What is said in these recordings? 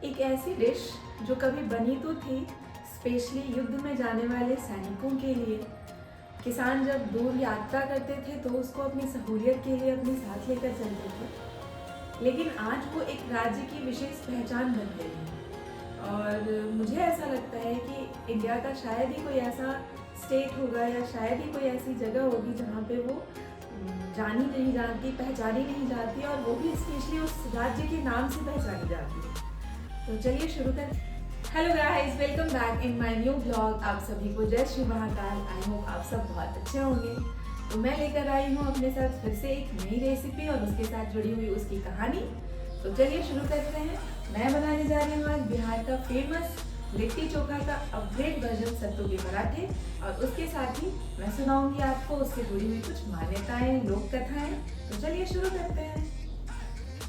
एक ऐसी डिश जो कभी बनी तो थी स्पेशली युद्ध में जाने वाले सैनिकों के लिए। किसान जब दूर यात्रा करते थे तो उसको अपनी सहूलियत के लिए अपने साथ लेकर चलते थे, लेकिन आज वो एक राज्य की विशेष पहचान बन गई है। और मुझे ऐसा लगता है कि इंडिया का शायद ही कोई ऐसा स्टेट होगा या शायद ही कोई ऐसी जगह होगी जहाँ पे वो जानी नहीं जाती, पहचानी नहीं जाती, और वो भी स्पेशली उस राज्य के नाम से पहचानी जाती है। तो चलिए शुरू करें। Hello guys, welcome back in my new blog. आप सभी को जय श्री महाकाल। आई होप आप सब बहुत अच्छे होंगे। तो मैं लेकर आई हूँ अपने साथ फिर से एक नई रेसिपी और उसके साथ जुड़ी हुई उसकी कहानी। तो चलिए शुरू करते हैं। मैं बनाने जा रही हूँ आज बिहार का फेमस लिट्टी चोखा का अपग्रेड वर्जन सत्तू के पराठे, और उसके साथ ही मैं सुनाऊंगी आपको उससे जुड़ी हुई कुछ मान्यताएं, लोक कथाएं। तो चलिए शुरू करते हैं।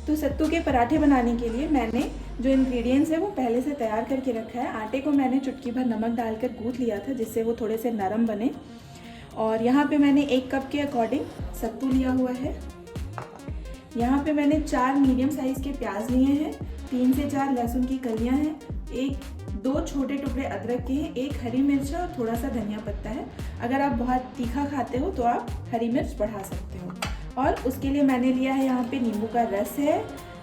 तो सत्तू के पराठे बनाने के लिए मैंने जो इंग्रेडिएंट्स है वो पहले से तैयार करके रखा है। आटे को मैंने चुटकी भर नमक डालकर गूंथ लिया था जिससे वो थोड़े से नरम बने। और यहाँ पे मैंने 1 कप के अकॉर्डिंग सत्तू लिया हुआ है। यहाँ पे मैंने 4 मीडियम साइज़ के प्याज लिए हैं, 3 से 4 लहसुन की कलियाँ हैं, 2 छोटे टुकड़े अदरक के हैं, 1 हरी मिर्च और थोड़ा सा धनिया पत्ता है। अगर आप बहुत तीखा खाते हो तो आप हरी मिर्च बढ़ा सकते हो। और उसके लिए मैंने लिया है यहाँ पे नींबू का रस है,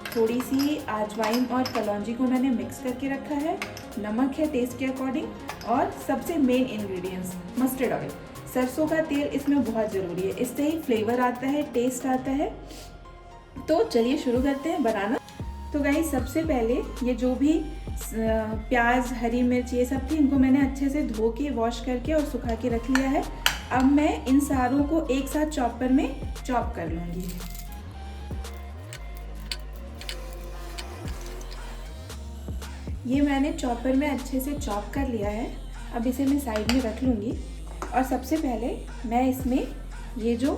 थोड़ी सी अजवाइन और कलौंजी को मैंने मिक्स करके रखा है, नमक है टेस्ट के अकॉर्डिंग, और सबसे मेन इंग्रेडिएंट्स मस्टर्ड ऑयल, सरसों का तेल इसमें बहुत ज़रूरी है। इससे ही फ्लेवर आता है, टेस्ट आता है। तो चलिए शुरू करते हैं बनाना। तो गाइस, सबसे पहले ये जो भी प्याज, हरी मिर्च ये सब थी, इनको मैंने अच्छे से धो के वॉश करके और सुखा के रख लिया है। अब मैं इन सारों को एक साथ चॉपर में चॉप कर लूँगी। ये मैंने चॉपर में अच्छे से चॉप कर लिया है। अब इसे मैं साइड में रख लूँगी। और सबसे पहले मैं इसमें ये जो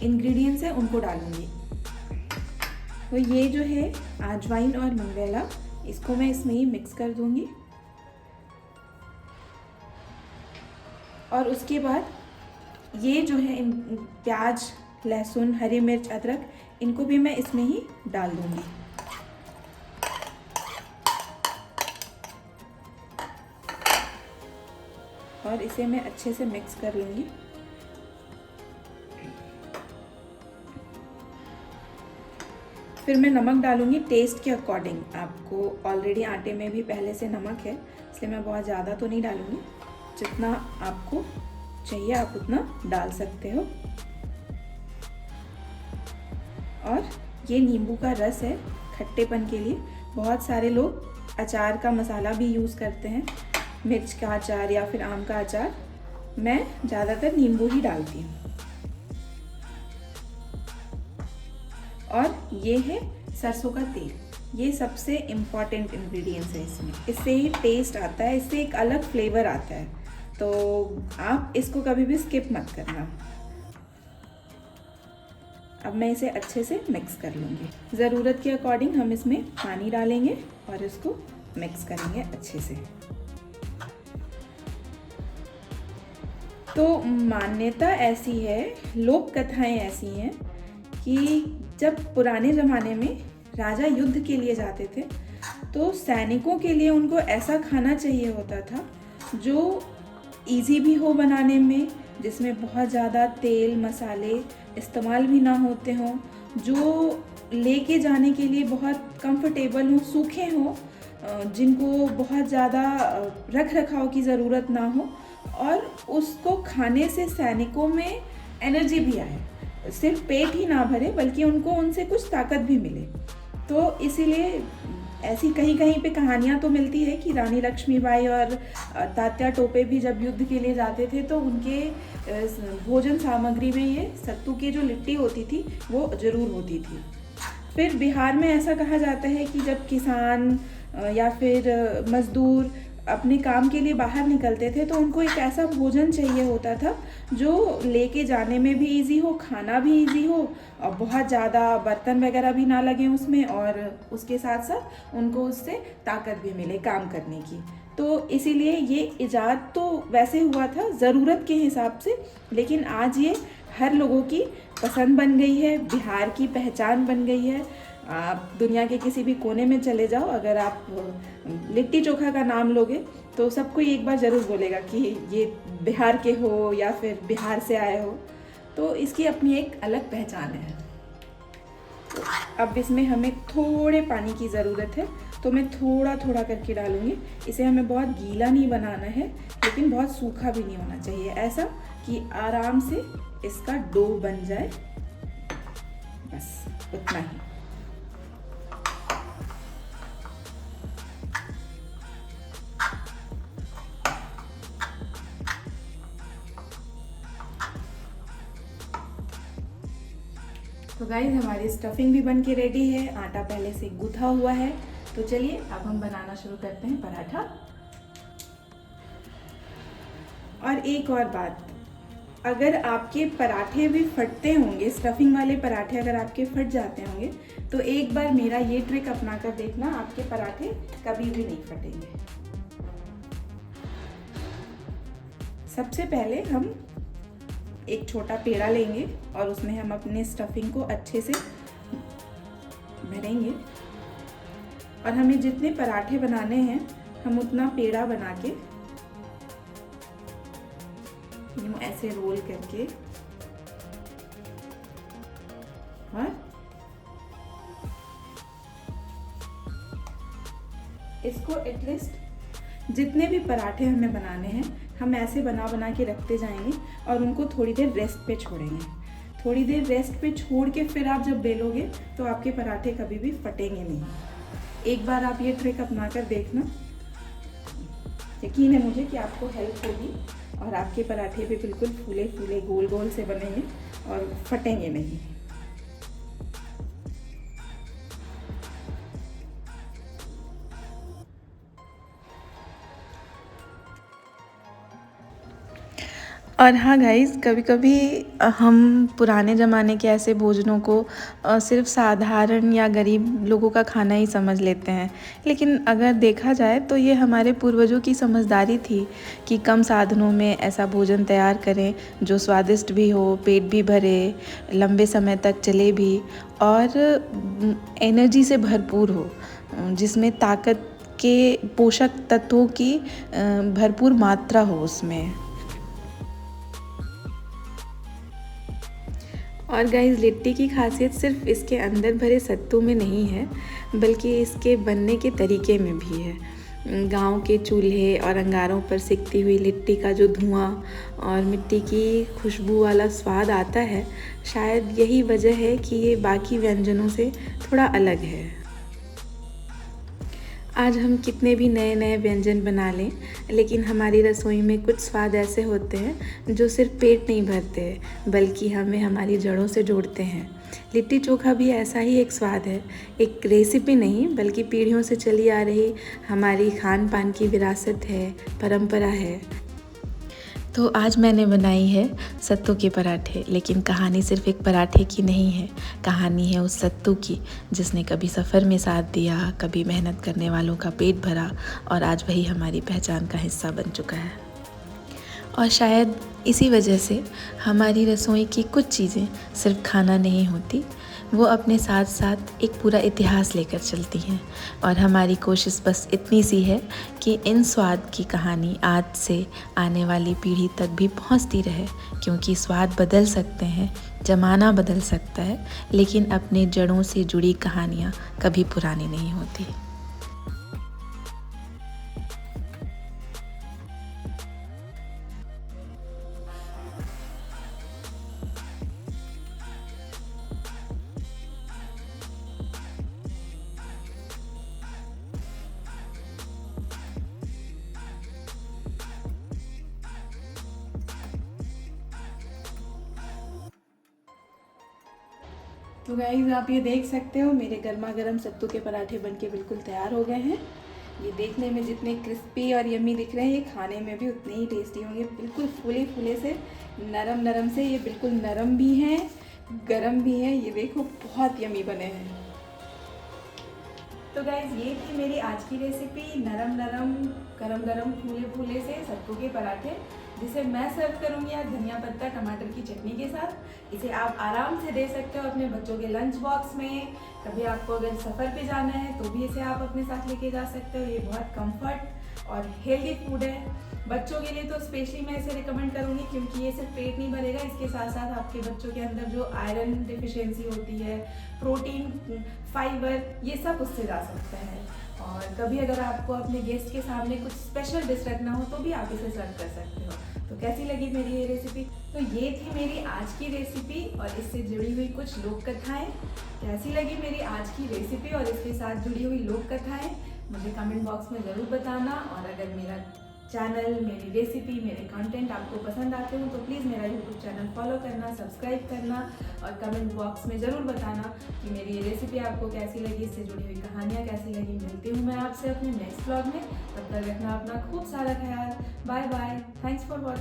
इंग्रेडिएंट्स हैं उनको डालूँगी। तो ये जो है अजवाइन और मंगरेला, इसको मैं इसमें ही मिक्स कर दूँगी। और उसके बाद ये जो है प्याज, लहसुन, हरी मिर्च, अदरक, इनको भी मैं इसमें ही डाल दूँगी। और इसे मैं अच्छे से मिक्स कर लूँगी। फिर मैं नमक डालूँगी टेस्ट के अकॉर्डिंग। आपको ऑलरेडी आटे में भी पहले से नमक है, इसलिए मैं बहुत ज़्यादा तो नहीं डालूँगी। जितना आपको चाहिए आप उतना डाल सकते हो। और ये नींबू का रस है खट्टेपन के लिए। बहुत सारे लोग अचार का मसाला भी यूज़ करते हैं, मिर्च का अचार या फिर आम का अचार। मैं ज़्यादातर नींबू ही डालती हूँ। और ये है सरसों का तेल, ये सबसे इम्पॉर्टेंट इंग्रेडिएंट्स है इसमें। इससे ही टेस्ट आता है, इससे एक अलग फ्लेवर आता है। तो आप इसको कभी भी स्किप मत करना। अब मैं इसे अच्छे से मिक्स कर लूँगी। ज़रूरत के अकॉर्डिंग हम इसमें पानी डालेंगे और इसको मिक्स करेंगे अच्छे से। तो मान्यता ऐसी है, लोक कथाएं ऐसी हैं कि जब पुराने ज़माने में राजा युद्ध के लिए जाते थे तो सैनिकों के लिए उनको ऐसा खाना चाहिए होता था जो इजी भी हो बनाने में, जिसमें बहुत ज़्यादा तेल मसाले इस्तेमाल भी ना होते हों, जो लेके जाने के लिए बहुत कंफर्टेबल हों, सूखे हों, जिनको बहुत ज़्यादा रख रखाव की ज़रूरत ना हो, और उसको खाने से सैनिकों में एनर्जी भी आए, सिर्फ पेट ही ना भरे बल्कि उनको उनसे कुछ ताकत भी मिले। तो इसीलिए ऐसी कहीं कहीं पे कहानियाँ तो मिलती है कि रानी लक्ष्मीबाई और तात्या टोपे भी जब युद्ध के लिए जाते थे तो उनके भोजन सामग्री में ये सत्तू की जो लिट्टी होती थी वो ज़रूर होती थी। फिर बिहार में ऐसा कहा जाता है कि जब किसान या फिर मज़दूर अपने काम के लिए बाहर निकलते थे तो उनको एक ऐसा भोजन चाहिए होता था जो लेके जाने में भी इजी हो, खाना भी इजी हो, और बहुत ज़्यादा बर्तन वगैरह भी ना लगे उसमें, और उसके साथ साथ उनको उससे ताकत भी मिले काम करने की। तो इसीलिए ये इजाद तो वैसे हुआ था ज़रूरत के हिसाब से, लेकिन आज ये हर लोगों की पसंद बन गई है, बिहार की पहचान बन गई है। आप दुनिया के किसी भी कोने में चले जाओ, अगर आप लिट्टी चोखा का नाम लोगे तो सबको एक बार ज़रूर बोलेगा कि ये बिहार के हो या फिर बिहार से आए हो। तो इसकी अपनी एक अलग पहचान है। तो अब इसमें हमें थोड़े पानी की ज़रूरत है, तो मैं थोड़ा थोड़ा करके डालूँगी। इसे हमें बहुत गीला नहीं बनाना है, लेकिन बहुत सूखा भी नहीं होना चाहिए, ऐसा कि आराम से इसका डो बन जाए, बस उतना ही। तो गाइस हमारी स्टफिंग भी बन के रेडी है, आटा पहले से गूथा हुआ है। तो चलिए अब हम बनाना शुरू करते हैं पराठा। और एक और बात, अगर आपके पराठे भी फटते होंगे, स्टफिंग वाले पराठे अगर आपके फट जाते होंगे, तो एक बार मेरा ये ट्रिक अपना कर देखना, आपके पराठे कभी भी नहीं फटेंगे। सबसे पहले हम एक छोटा पेड़ा लेंगे और उसमें हम अपने स्टफिंग को अच्छे से भरेंगे। और हमें जितने पराठे बनाने हैं हम उतना पेड़ा बना के यूं ऐसे रोल करके और इसको एटलीस्ट जितने भी पराठे हमें बनाने हैं हम ऐसे बना बना के रखते जाएंगे और उनको थोड़ी देर रेस्ट पे छोड़ेंगे। थोड़ी देर रेस्ट पे छोड़ के फिर आप जब बेलोगे तो आपके पराठे कभी भी फटेंगे नहीं। एक बार आप ये ट्रिक अपना कर देखना, यकीन है मुझे कि आपको हेल्प होगी और आपके पराठे भी बिल्कुल फूले फूले गोल गोल से बनेंगे और फटेंगे नहीं। और हाँ गाइस, कभी कभी हम पुराने ज़माने के ऐसे भोजनों को सिर्फ साधारण या गरीब लोगों का खाना ही समझ लेते हैं, लेकिन अगर देखा जाए तो ये हमारे पूर्वजों की समझदारी थी कि कम साधनों में ऐसा भोजन तैयार करें जो स्वादिष्ट भी हो, पेट भी भरे, लंबे समय तक चले भी और एनर्जी से भरपूर हो, जिसमें ताकत के पोषक तत्वों की भरपूर मात्रा हो उसमें। और गाइस, लिट्टी की खासियत सिर्फ इसके अंदर भरे सत्तू में नहीं है, बल्कि इसके बनने के तरीके में भी है। गांव के चूल्हे और अंगारों पर सिकती हुई लिट्टी का जो धुआं और मिट्टी की खुशबू वाला स्वाद आता है, शायद यही वजह है कि ये बाकी व्यंजनों से थोड़ा अलग है। आज हम कितने भी नए नए व्यंजन बना लें, लेकिन हमारी रसोई में कुछ स्वाद ऐसे होते हैं जो सिर्फ पेट नहीं भरते, बल्कि हमें हमारी जड़ों से जोड़ते हैं। लिट्टी चोखा भी ऐसा ही एक स्वाद है, एक रेसिपी नहीं बल्कि पीढ़ियों से चली आ रही हमारी खान पान की विरासत है, परंपरा है। तो आज मैंने बनाई है सत्तू के पराठे, लेकिन कहानी सिर्फ एक पराठे की नहीं है, कहानी है उस सत्तू की जिसने कभी सफ़र में साथ दिया, कभी मेहनत करने वालों का पेट भरा और आज वही हमारी पहचान का हिस्सा बन चुका है। और शायद इसी वजह से हमारी रसोई की कुछ चीज़ें सिर्फ खाना नहीं होती, वो अपने साथ साथ एक पूरा इतिहास लेकर चलती हैं। और हमारी कोशिश बस इतनी सी है कि इन स्वाद की कहानी आज से आने वाली पीढ़ी तक भी पहुंचती रहे, क्योंकि स्वाद बदल सकते हैं, ज़माना बदल सकता है, लेकिन अपने जड़ों से जुड़ी कहानियाँ कभी पुरानी नहीं होती। तो गाइस, आप ये देख सकते हो मेरे गर्मा गर्म सत्तू के पराठे बनके बिल्कुल तैयार हो गए हैं। ये देखने में जितने क्रिस्पी और यम्मी दिख रहे हैं, ये खाने में भी उतने ही टेस्टी होंगे। बिल्कुल फूले फूले से, नरम नरम से, ये बिल्कुल नरम भी हैं, गरम भी हैं। ये देखो बहुत यम्मी बने हैं। तो गाइस, ये थी मेरी आज की रेसिपी, नरम नरम गरम गरम फूले फूले से सत्तू के पराठे। जिसे मैं सर्व करूँगी आज धनिया पत्ता टमाटर की चटनी के साथ। इसे आप आराम से दे सकते हो अपने बच्चों के लंच बॉक्स में। कभी आपको अगर सफ़र पे जाना है तो भी इसे आप अपने साथ लेके जा सकते हो। ये बहुत कंफर्ट और हेल्दी फूड है। बच्चों के लिए तो स्पेशली मैं इसे रिकमेंड करूँगी क्योंकि ये सिर्फ पेट नहीं भरेगा, इसके साथ साथ आपके बच्चों के अंदर जो आयरन डिफिशिएंसी होती है, प्रोटीन, फाइबर, ये सब उससे जा सकता है। और कभी अगर आपको अपने गेस्ट के सामने कुछ स्पेशल डिश रखना हो तो भी आप इसे सर्व कर सकते हो। तो कैसी लगी मेरी ये रेसिपी? तो ये थी मेरी आज की रेसिपी और इससे जुड़ी हुई कुछ लोक कथाएँ। कैसी लगी मेरी आज की रेसिपी और इसके साथ जुड़ी हुई लोक कथाएँ मुझे कमेंट बॉक्स में ज़रूर बताना। और अगर मेरा चैनल, मेरी रेसिपी, मेरे कंटेंट आपको पसंद आते हो तो प्लीज़ मेरा यूट्यूब चैनल फॉलो करना, सब्सक्राइब करना और कमेंट बॉक्स में ज़रूर बताना कि मेरी ये रेसिपी आपको कैसी लगी, इससे जुड़ी हुई कहानियाँ कैसी लगी। मिलती हूँ मैं आपसे अपने नेक्स्ट व्लॉग में। तब तक रखना अपना खूब सारा ख्याल। Bye bye. Thanks for watching.